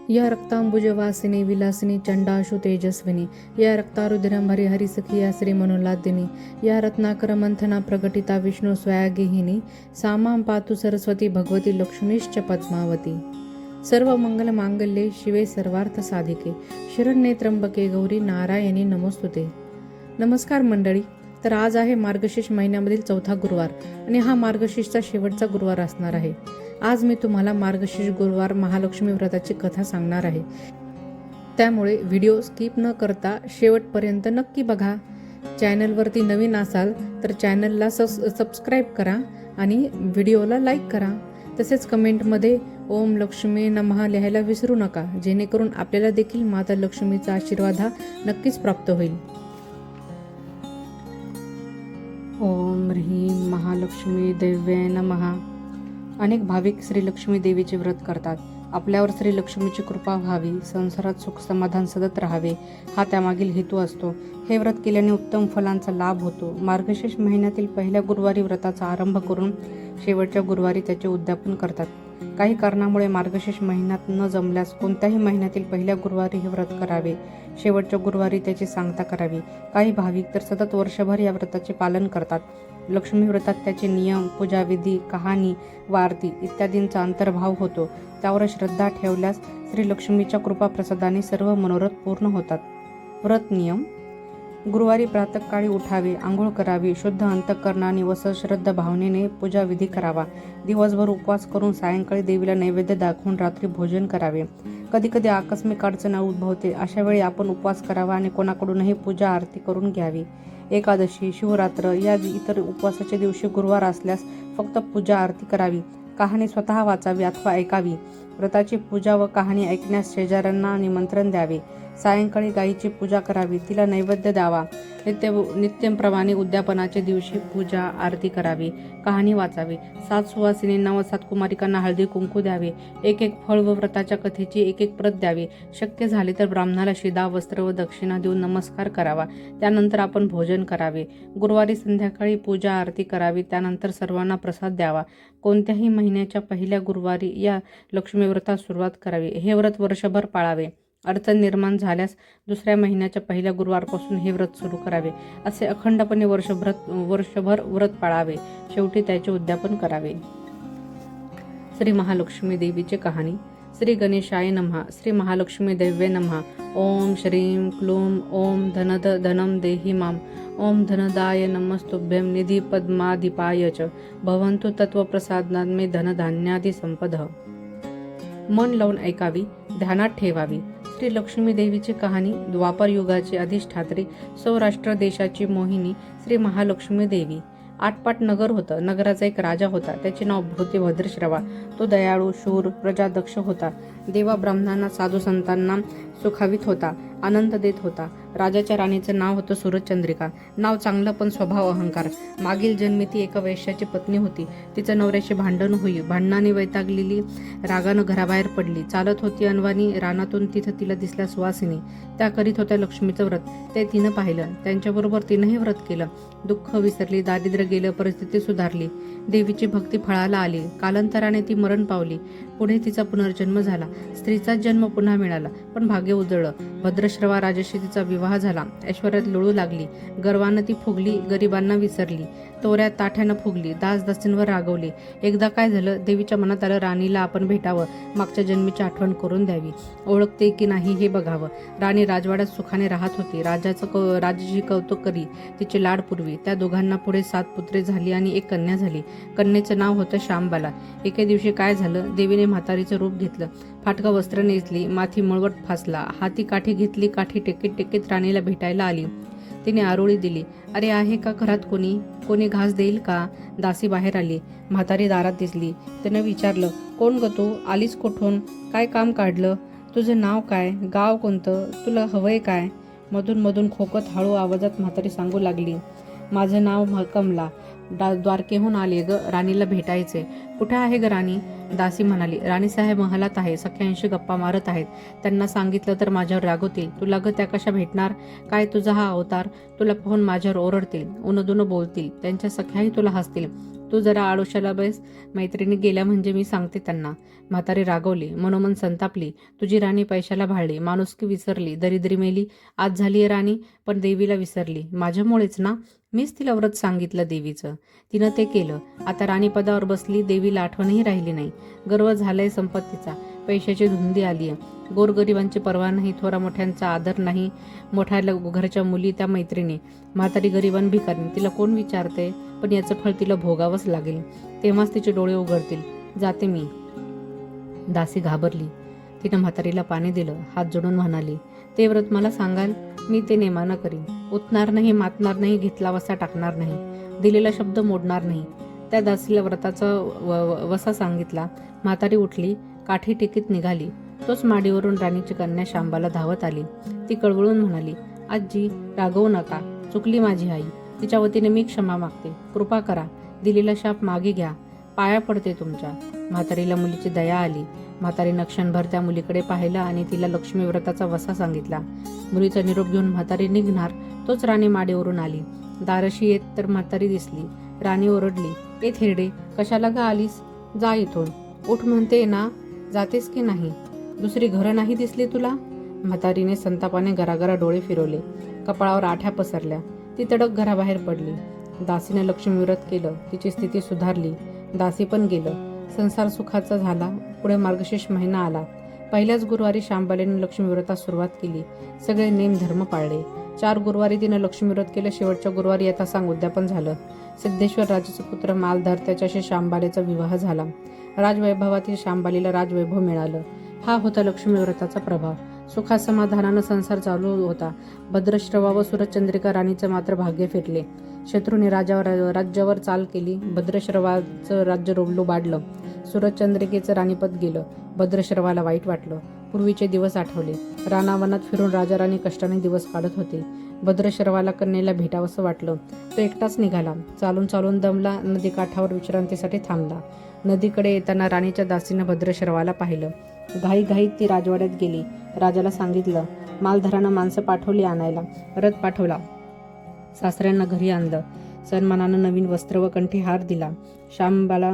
या रक्तांबुजवासिनी विलासिनी चंडाशु तेजस्विनी या रक्तारुधिरं हरिहरि सखिया श्री मनोलादिनी या रत्नाकर मंथना प्रकटिता विष्णु स्वयागिहिनी सामां पातु सरस्वती भगवती लक्ष्मीश्च पद्मावती। सर्व मंगल मांगल्ये शिवे सर्वार्थ साधिके शरण्ये त्र्यंबके गौरी नारायणी नमोस्तुते। नमस्कार मंडळी, तर आज आहे मार्गशीर्ष महिन्यामधील चौथा गुरुवार आणि हा मार्गशीर्षचा शेवटचा गुरुवार असणार आहे। आज मी तुम्हाला मार्गशीर्ष गुरुवार महालक्ष्मी व्रताची कथा सांगणार आहे, त्यामुळे व्हिडिओ स्किप न करता शेवटपर्यंत नक्की बघा। चॅनलवरती नवीन असाल तर चॅनलला सबस्क्राईब करा आणि व्हिडिओला लाईक करा। तसेच कमेंटमध्ये ओम लक्ष्मी नमः लिहायला विसरू नका, जेणेकरून आपल्याला देखील माता लक्ष्मीचा आशीर्वाद हा नक्कीच प्राप्त होईल। ओम ह्रीं महालक्ष्मी देव्ये नमः। अनेक भाविक श्री लक्ष्मी देवीचे व्रत करतात। आपल्यावर श्री लक्ष्मीची कृपा व्हावी, संसारात सुख समाधान सतत राहावे, हा त्यामागील हेतू असतो। हे व्रत केल्याने उत्तम फलांचा लाभ होतो। मार्गशीर्ष महिन्यातील पहिल्या गुरुवारी व्रताचा आरंभ करून शेवटच्या गुरुवारी त्याचे उद्यापन करतात। काही कारणामुळे मार्गशीर्ष महिन्यात न जमल्यास कोणत्याही महिन्यातील पहिल्या गुरुवारी हे व्रत करावे, शेवटच्या गुरुवारी त्याची सांगता करावी। काही भाविक तर सतत वर्षभर या व्रताचे पालन करतात। लक्ष्मी व्रतात त्याचे नियम, पूजाविधी, कहाणी व आरती इत्यादींचा अंतर्भाव होतो। त्यावर श्रद्धा ठेवल्यास श्री लक्ष्मीच्या कृपा प्रसादाने सर्व मनोरथ पूर्ण होतात। व्रत नियम: गुरुवारी प्रातःकाळी उठावे, आंघोळ करावी, शुद्ध अंतःकरणाने व सश्रद्ध भावनेने पूजाविधी करावा। दिवसभर उपवास करून सायंकाळी देवीला नैवेद्य दाखवून रात्री भोजन करावे। कधी कधी आकस्मिक अडचण उद्भवते, अशा वेळी आपण उपवास करावा आणि कोणाकडूनही पूजा आरती करून घ्यावी। एकादशी, शिवरात्र या इतर उपवासाच्या दिवशी गुरुवार असल्यास फक्त पूजा आरती करावी। कहाणी स्वतः वाचावी अथवा ऐकावी। व्रताची पूजा व कहाणी ऐकण्यास शेजाऱ्यांना निमंत्रण द्यावे। सायंकाळी गायीची पूजा करावी, तिला नैवेद्य द्यावा। नित्यप्रमाणे उद्यापनाच्या दिवशी पूजा आरती करावी, कहाणी वाचावी। 7 सुवासिनींना व 7 कुमारिकांना हळदी कुंकू द्यावे। एक फळ व व्रताच्या कथेची एक प्रत द्यावी। शक्य झाले तर ब्राह्मणाला शिदा, वस्त्र व दक्षिणा देऊन नमस्कार करावा। त्यानंतर आपण भोजन करावे। गुरुवारी संध्याकाळी पूजा आरती करावी, त्यानंतर सर्वांना प्रसाद द्यावा। कोणत्याही महिन्याच्या पहिल्या गुरुवारी या लक्ष्मी व्रतास सुरुवात करावी। हे व्रत वर्षभर पाळावे। अडचण निर्माण झाल्यास दुसऱ्या महिन्याच्या पहिल्या गुरुवारपासून हे व्रत सुरू करावे। असे अखंडपणे वर्षभर व्रत पाळावे, शेवटी त्याचे उद्यापन करावे। श्री महालक्ष्मी देवीची कहाणी। श्री गणेशाय नमः। श्री महालक्ष्मी देव्ये नमः। ओम श्रीं क्लूं ओम धनद धनं देहि माम। ओम धनदाय नमस्तुभ्यं निधि पद्माधिपाय च भवन्तु तत्वप्रसादान् मे धनधान्यादि संपदः। मन लावून ऐकावी, ध्यानात ठेवावी। श्री लक्ष्मी देवीची कहाणी। द्वापर युगाची अधिष्ठात्री, सौराष्ट्र देशाची मोहिनी श्री महालक्ष्मी देवी। आटपाट नगर होतं। नगराचा एक राजा होता, त्याचे नाव होते भद्रश्रवा। तो दयाळू, शूर, प्रजादक्ष होता। देवा ब्राह्मणांना, साधू संतांना सुखावित होता, आनंद देत होता। राजाच्या राणीचं नाव होतं सूरजचंद्रिका। नाव चांगलं पण स्वभाव अहंकार। मागील जन्मी ती एका वैश्याची पत्नी होती। तिचं नवऱ्याशी भांडण होई, भांडणाने वैतागलेली रागानं घराबाहेर पडली। चालत होती अनवाणी रानातून, तिथं तिला दिसल्या सुवासिनी। त्या करीत होत्या लक्ष्मीचं व्रत। ते तिनं पाहिलं, त्यांच्याबरोबर तिनंही व्रत केलं। दुःख विसरली, दारिद्र्य गेलं, परिस्थिती सुधारली। देवीची भक्ती फळाला आली। कालांतराने ती मरण पावली। पुढे तिचा पुनर्जन्म झाला। स्त्रीचाच जन्म पुन्हा मिळाला, पण भाग्य उजळलं। भद्रश्रवा राजाशी तिचा विवाह झाला। ऐश्वर्यात लोळू लागली। गर्वानं ती फुगली, गरिबांना विसरली, तोऱ्यात ताठ्यानं फुगली, दासदासींवर रागवली। एकदा काय झालं, देवीच्या मनात आलं राणीला आपण भेटावं, मागच्या जन्मीची आठवण करून द्यावी, ओळखते की नाही हे बघावं। राणी राजवाड्यात सुखाने राहत होती। राजाची कौतुक करी, तिचे लाड पुरवी। त्या दोघांना पुढे 7 पुत्रे झाली आणि एक कन्या झाली। कन्येचं नाव होतं श्यामबाला। एके दिवशी काय झालं, देवीने म्हातारीचं रूप घेतलं, फाटकं वस्त्र नेसली, माथी मळवट फासला, हाती काठी घेतली, काठी टेकीत राणीला भेटायला आली। तिने आरोळी दिली। अरे आहे का घरात कोणी घास देईल का? दासी बाहेर आली। म्हातारी दारात दिसली। त्यानं विचारलं, कोण ग तू? आलीस कुठून? काय काम काढलं? तुझं नाव काय? गाव कोणतं? तुला हवंय काय? मधून खोकत हळू आवाजात म्हातारी सांगू लागली, माझं नाव कमला, द्वारकेहून आले ग, राणीला भेटायचे। कुठे आहे ग राणी? दासी म्हणाली, राणीसाहेब महालात आहे, सख्यांशी गप्पा मारत आहेत। त्यांना सांगितलं तर माझ्यावर रागवतील। तुला ग त्या कशा भेटणार? काय तुझा हा अवतार? तुला पाहून माझ्यावर ओरडतील, उनदुन बोलतील, त्यांच्या सख्याही तुला हसतील। तू जरा आळोशाला बस, मैत्रिणी गेल्या म्हणजे मी सांगते त्यांना. म्हातारी रागवली, मनोमन संतापली. तुझी राणी पैशाला भाळली, माणुसकी विसरली, दरिद्री मेली. आज झालीये राणी, पण देवीला विसरली. माझ्यामुळेच ना, मीच तिला व्रत सांगितलं देवीचं, तिनं ते केलं. आता राणीपदावर बसली, देवीला आठवणही राहिली नाही. गर्व झालाय संपत्तीचा, पैशाची धुंदी आलीय. गोरगरिबांची पर्वा नाही, थोरा मोठ्यांचा आदर नाही. मोठ्या घरच्या मुली त्या मैत्रिणी, म्हातारी गरिबां भिकारी, तिला कोण विचारते? पण याचं फळ तिला भोगावंच लागेल. तेव्हाच तिचे डोळे उघडतील. जाते मी. दासी घाबरली. तिनं म्हातारीला पाणी दिलं, हात जोडून म्हणाली, ते व्रत मला सांगाल? मी ते नेमानं करीन. उतणार नाही, मातणार नाही, घेतला वसा टाकणार नाही, दिलेला शब्द मोडणार नाही. त्या दासीला व्रताचा वसा सांगितला. म्हातारी उठली, काठी टेकीत निघाली. तोच माडीवरून राणीची कन्या शांबाला धावत आली. ती कळवळून म्हणाली, आजी रागवू नका, चुकली माझी आई. तिच्या वतीने मी क्षमा मागते, कृपा करा, दिलेला शाप मागे घ्या, पाया पडते तुमच्या. म्हातारीला मुलीची दया आली. म्हातारीनं क्षणभर त्या मुलीकडे पाहिलं आणि तिला लक्ष्मी व्रताचा वसा सांगितला. मुलीचा निरोप घेऊन म्हातारी निघणार, तोच राणी माडीवरून आली. दारशी येत तर म्हातारी दिसली. राणी ओरडली, ए थेरडे, कशाला गा आलीस? जा इथून. उठ म्हणते ना, जातेस की नाही? दुसरी घरं नाही दिसली तुला? म्हातारीने संतापाने घराघरा डोळे फिरवले. कपाळावर आठ्या पसरल्या. ती तडक घराबाहेर पडली. दासीने लक्ष्मी व्रत केलं, तिची स्थिती सुधारली. दासी पण गेलं. संसार सुखाचा झाला. पुढे मार्गशीर्ष महिना आला. पहिल्याच गुरुवारी शांबालेने लक्ष्मी व्रतास सुरुवात केली. सगळे नेम धर्म पाळले. 4 गुरुवारी तिनं लक्ष्मी व्रत केलं. शेवटच्या गुरुवारी यथासांग उद्यापन झालं. सिद्धेश्वर राजाचे पुत्र मालधार त्याच्याशी शांबालेचा विवाह झाला. राजवैभवातील शांबालीला राजवैभव मिळालं. हा होता लक्ष्मी व्रताचा प्रभाव. सुखा समाधानानं संसार चालू होता. भद्रश्रवा व सुरचंद्रिका राणीचं मात्र भाग्य फिरले. शत्रूने राज्यावर चाल केली. भद्रश्रवाचं राज्य लुबाडलं. सुरचंद्रिकेचं राणीपद गेलं. भद्रश्रवाला वाईट वाटलं. पूर्वीचे दिवस आठवले. रानावनात फिरून राजा राणी कष्टाने दिवस काढत होते. भद्रश्रवाला कन्येला भेटावंसं वाटलं. तो एकटाच निघाला. चालून चालून दमला. नदीकाठावर विश्रांतीसाठी थांबला. नदीकडे येताना राणीच्या दासीनं भद्रश्रवाला पाहिलं. घाईघाईत ती राजवाड्यात गेली. राजाला सांगितलं, मालधारानं माणसं पाठवली आणायला. रथ पाठवला. सासऱ्यांना घरी आणलं. सन्मानानं नवीन वस्त्र व कंठी हार दिला. शांबाला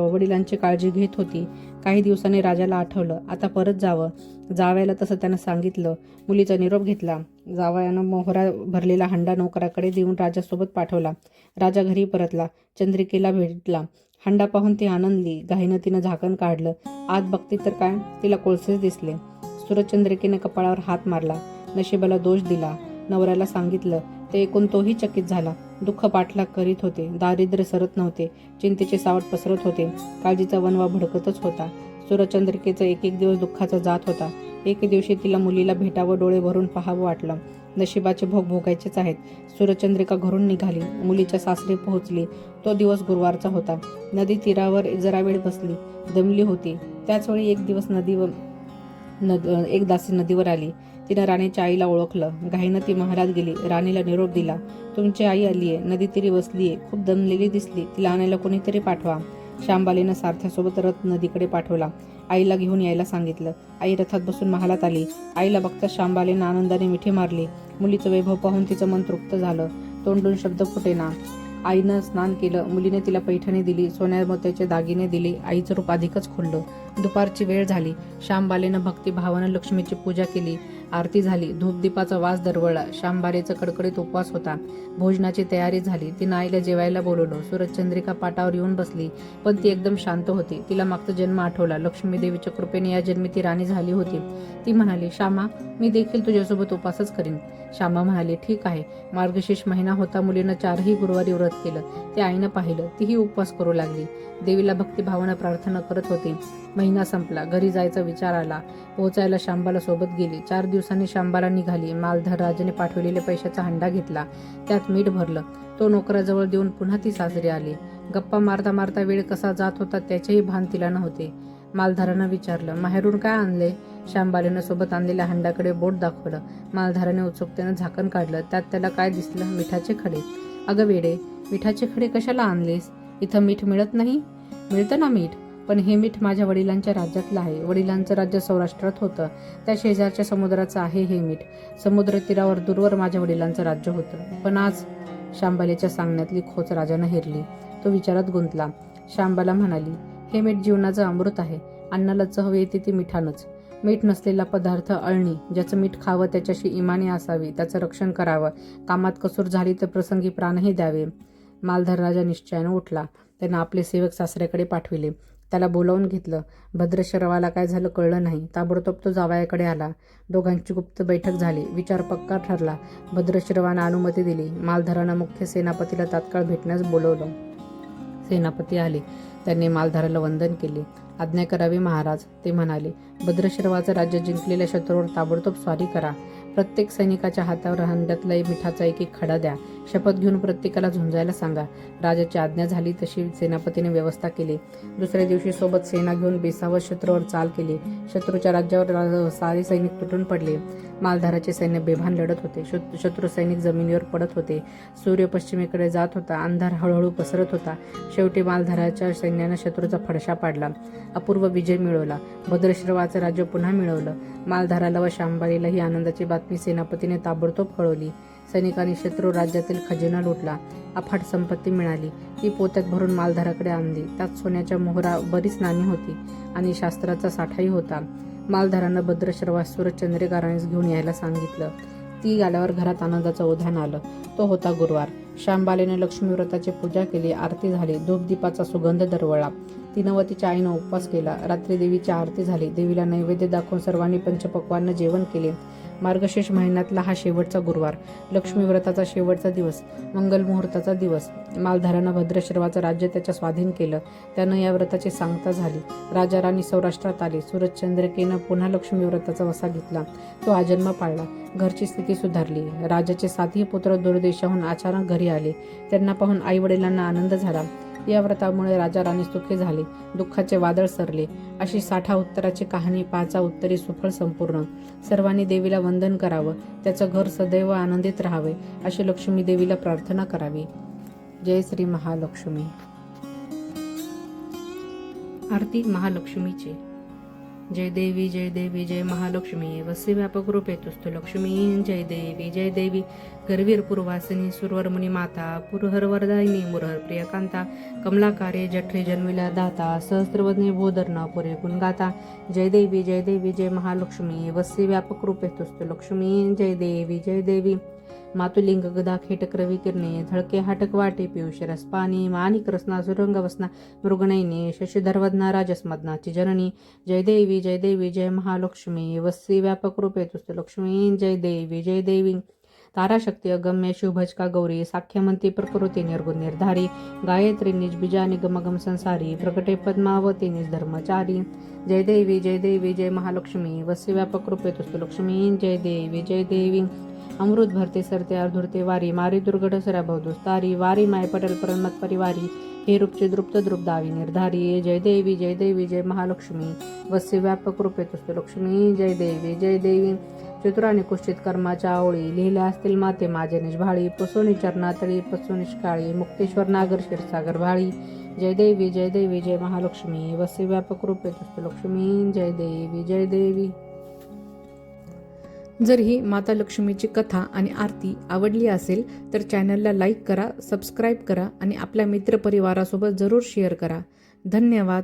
वडिलांची काळजी घेत होती. काही दिवसांनी राजाला आठवलं, आता परत जावं. जावयाला तसं त्यानं सांगितलं. मुलीचा निरोप घेतला. जावयानं मोहरा भरलेला हंडा नोकराकडे देऊन राजासोबत पाठवला. राजा घरी परतला. चंद्रिकेला भेटला. हंडा पाहून ती आनंदली. घाईनं तिनं झाकण काढलं. आत बघते तर काय, तिला कोळसेच दिसले. सुरचंद्रिकेने कपाळावर हात मारला. नशिबाला दोष दिला. नवऱ्याला सांगितलं. ते ऐकून तोही चकित झाला. दुःख पाठलाग करीत होते. दारिद्र्य सरत नव्हते. चिंतेचे सावट पसरत होते. काळजीचा वनवा भडकतच होता. सुरचंद्रिकेचा एक एक दिवस दुःखाचा जात होता. एके दिवशी तिला मुलीला भेटावं, डोळे भरून पाहावं वाटलं. नशिबाचे भोग भोगायचेच आहेत. सुरचंद्रिका घरून निघाली. मुलीच्या सासरी पोहोचली. तो दिवस गुरुवारचा होता. नदी तीरावर जरा वेळ बसली. दमली होती. त्याचवेळी एक दासी नदीवर आली. तिनं राणीच्या आईला ओळखलं. घाईनं ती महालात गेली. राणीला निरोप दिला. तुमची आई आलीये, नदीतीरी बसलीये, खूप दमलेली दिसली, तिला आणायला कोणीतरी पाठवा. शांबालीनं सारथ्यासोबत रथ नदीकडे पाठवला. आईला घेऊन यायला सांगितलं. आई रथात बसून महालात आली. आईला बघता शांबालीनं आनंदाने मिठी मारली. मुलीचं वैभव पाहून तिचं मन तृप्त झालं. तोंडून शब्द फुटेना. आईनं स्नान केलं. मुलीने तिला पैठणी दिली. सोन्या मोत्याचे दागिने दिले. आईचं रूप अधिकच खुललं. दुपारची वेळ झाली. शांबालीनं भक्तिभावानं लक्ष्मीची पूजा केली. आरती झाली. धूपदीपाचा वास दरवळला. शांबालीचा कडकडीत उपवास होता. भोजनाची तयारी झाली. तिनं आईला जेवायला बोलवलं. सुरचंद्रिका पाटावर येऊन बसली. पण ती एकदम शांत होती. तिला मागचा जन्म आठवला. लक्ष्मी देवीच्या कृपेने या जन्मी ती राणी झाली होती. ती म्हणाली, श्यामा, मी देखील तुझ्यासोबत उपवासच करीन. श्यामा म्हणाली, ठीक आहे. मार्गशीर्ष महिना होता. मुलीनं 4ही गुरुवारी व्रत केलं. ते आईनं पाहिलं. तीही उपवास करू लागली. देवीला भक्तिभावानं प्रार्थना करत होती. महिना संपला. घरी जायचा विचार आला. पोहोचायला शांबाला सोबत गेली. 4 दिवसांनी शांबाला निघाली. मालधार राजाने पाठवलेल्या पैशाचा हंडा घेतला. त्यात मीठ भरलं. तो नोकराजवळ देऊन पुन्हा ती सासरी आली. गप्पा मारता मारता वेळ कसा जात होता त्याचेही भान तिला नव्हते. मालधारानं विचारलं, माहेरून काय आणले? शांबालीनं सोबत आणलेल्या हंड्याकडे बोट दाखवलं. मालधाराने उत्सुकतेनं झाकण काढलं. त्यात त्याला काय दिसलं? मिठाचे खडे. अगं वेडे, मिठाचे खडे कशाला आणलेस? इथं मीठ मिळत नाही? मिळतं ना मीठ, पण हे मीठ माझ्या वडिलांच्या राज्यातलं आहे. वडिलांचं राज्य सौराष्ट्रात होतं. त्या शेजारच्या समुद्राचं आहे हे मीठ. समुद्र तीरावर दूरवर माझ्या वडिलांचं राज्य होतं. पण आज शांबालीच्या सांगण्यातली खोच राजानं हेरली. तो विचारात गुंतला. शांबाला म्हणाली, हे मीठ जीवनाचं अमृत आहे. अन्नाला चव येते ती मिठानंच. मीठ नसलेला पदार्थ अळणी. ज्याचं मीठ खावं त्याच्याशी इमानी असावी. त्याचं रक्षण करावं. कामात कसूर झाली तर प्रसंगी प्राणही द्यावे. मालधार राजा निश्चयानं उठला. त्यानं आपले सेवक सासऱ्याकडे पाठविले. त्याला बोलावून घेतलं. भद्रश्रवाला काय झालं कळलं नाही. ताबडतोब तो जावयाकडे आला. दोघांची गुप्त बैठक झाली. विचार पक्का ठरला. भद्रश्रवानं अनुमती दिली. मालधारानं मुख्य सेनापतीला तात्काळ भेटण्यास बोलवलं. सेनापती आले. त्यांनी मालधाराला वंदन केले. आज्ञा करावी महाराज, ते म्हणाले. भद्रश्रवाचं राज्य जिंकलेल्या शत्रूवर ताबडतोब स्वारी करा. प्रत्येक सैनिकाच्या हातावर हंड्यातला मिठाचा एक खडा द्या. शपथ घेऊन प्रत्येकाला झुंजायला सांगा. राजाची आज्ञा झाली तशी सेनापतीने व्यवस्था केली. दुसऱ्या दिवशी सोबत सेना घेऊन बेसावत शत्रूवर चाल केली. शत्रूच्या राज्यावर सारे सैनिक तुटून पडले. मालधाराचे सैन्य बेभान लढत होते. शत्रू सैनिक जमिनीवर पडत होते. सूर्य पश्चिमेकडे जात होता. अंधार हळूहळू पसरत होता. शेवटी मालधाराच्या सैन्यानं शत्रूचा फडशा पाडला. अपूर्व विजय मिळवला. भद्रश्रवाचं राज्य पुन्हा मिळवलं. मालधाराला व शांबाईला ही आनंदाची बातमी सेनापतीने ताबडतोब कळवली. सैनिकांनी शत्रू राज्यातील खजिना लुटला. अफाट संपत्ती मिळाली. ती पोत्यात भरून मालधाराकडे आणली. त्यात सोन्याच्या मोहरा बरीच नाणी होती आणि शास्त्राचा साठाही होता. मालधारानं भद्रश्रवास सूरजचंद्रिकारानेच घेऊन यायला सांगितलं. ती आल्यावर घरात आनंदाचं उधाण आलं. तो होता गुरुवार. शांबालेने लक्ष्मी व्रताची पूजा केली. आरती झाली. धूपदीपाचा सुगंध दरवळला. तिनं व तिच्या आईनं उपवास केला. रात्री देवीची आरती झाली. देवीला नैवेद्य दाखवून सर्वांनी पंचपक्वान्न जेवण केले. मार्गशीर्ष महिन्यातला हा शेवटचा गुरुवार. लक्ष्मी व्रताचा शेवटचा दिवस. मंगल मुहूर्ताचा दिवस. मालधारानं भद्रश्रवाचं राज्य त्याच्या स्वाधीन केलं. त्यानं या व्रताची सांगता झाली. राजा राणी सौराष्ट्रात आले. सूरजचंद्रिकेनं पुन्हा लक्ष्मी व्रताचा वसा घेतला. तो आजन्म पाळला. घरची स्थिती सुधारली. राजाचे 7ही पुत्र दूरदेशाहून अचानक घरी आले. त्यांना पाहून आई वडिलांना आनंद झाला. या व्रतामुळे राजा राणी सुखी झाले. दुःखाचे वादळ सरले. अशी 60 उत्तराची कहाणी. 5 उत्तरी सुफळ संपूर्ण. सर्वांनी देवीला वंदन करावं. त्याचं घर सदैव आनंदित राहावे अशी लक्ष्मी देवीला प्रार्थना करावी. जय श्री महालक्ष्मी. आरती महालक्ष्मीची. जय देवी जय देवी जय महालक्ष्मी. वस्य व्यापक रूपे तुस्तु लक्ष्मी. जय देवी जय देवी. गर्वीर पूर्वासिनी सुरवरमुनी माता. पुरहर वरदायिनी मुरहर प्रियकांता. कमलाकारे जठरे जन्मिला दाता. सहस्रवदने भूधरणा पुरे गुणगाता. जय देवी जय देवी जय महालक्ष्मी. वस्य व्यापक रूपे तुस्तु लक्ष्मी. जय देवी जय देवी. मातुलिंग गदा खेटक रवी किरणे. झळके हाटक वाटे पियुष रसपानी. माणिक रसना सुरंग वसना मृगनयने. शशीधरवदना राजस्मदनाची जननी. जय देवी जय देवी जय महालक्ष्मी. वस्य व्यापक रूपे तुस्तु लक्ष्मी. जय देवी जय देवी. ताराशक्ती अगम्य शुभज का गौरी. साख्यमंती प्रकृती निर्गुण निर्धारी. गायत्री निजबीजा निगमगम संसारी. प्रकटे पद्मावती निज धर्मचारी. जय देवी जय देवी जय महालक्ष्मी. वस्य व्यापक रूपे तुस्तु लक्ष्मी. जय देवी जय देवी. अमृत भरते सरते अर्धुरते वारी. मारी दुर्गड सरा भवदुस्तारी. वारी माय पटेल परमत परिवारी. हे रूपचे द्रुप्त द्रुप दावी निर्धारी. जय देवी जय देवी जय महालक्ष्मी. वस्य व्यापक रूपे तुस्तु लक्ष्मी. जय देवी जय देवी. चतुराने कुष्ठित कर्माच्या आवळी. लिहिल्या असतील माते माझे निजभाळी. पुसोनी चरणातळी पसू निष्काळी. मुक्तेश्वर नागर क्षीरसागर भाळी. जय देवी जय देवी जय महालक्ष्मी. वस्य व्यापक रूपे तुस्तु लक्ष्मी. जय देवी जय देवी. जर ही माता लक्ष्मीची कथा आणि आरती आवडली असेल तर चॅनलला लाईक करा, सबस्क्राईब करा आणि आपल्या मित्रपरिवारासोबत जरूर शेअर करा. धन्यवाद.